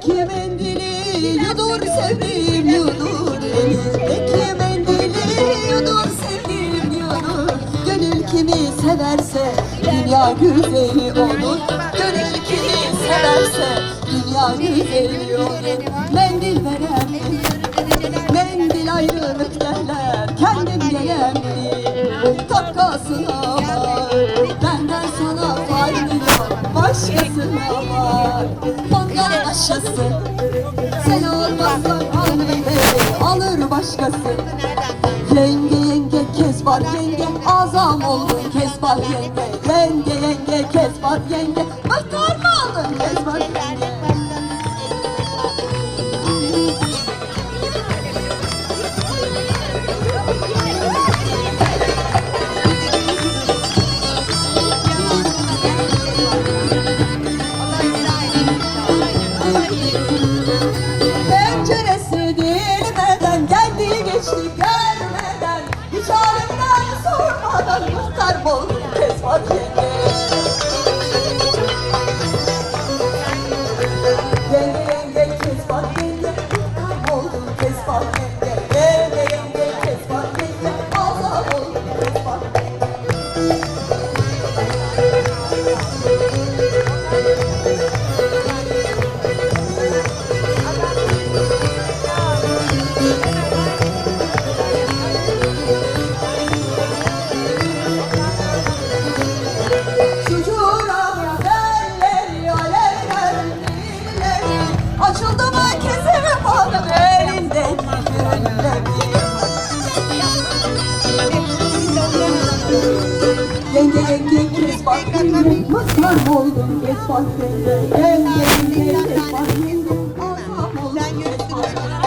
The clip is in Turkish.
Elindeki mendili yudur sevdiğim yudur. Elindeki mendili yudur sevdiğim yudur. Gönül kimi severse dünya güzeli olur. Gönül kimi severse dünya güzeli olur. Mendil veren mendil ayrılık derler. Kendim gelen takasına var. Benden sana fayda yok, başkasına var. Ondan aşağısı sen olmazsan alır başkası. Yenge yenge Kezban yenge, azam oldun Kezban yenge. Yenge yenge Kezban yenge, muhtar mı oldun Kezban yenge? Penceresi dilmeden geldi geçti görmeden, hiç halimden sormadan muhtar oldum Kezban yenge. Yenge yenge Kezban yenge, muhtar oldum Kezban yenge. Yenge yenge Kezban yenge, azam oldum Kezban yenge. Açıldı mı keserim onun elindeki gülleri. Yenge yenge Kezban yenge, muhtar oldum Kezban yenge. Yenge yenge Kezban yenge, azam oldum Kezban yenge.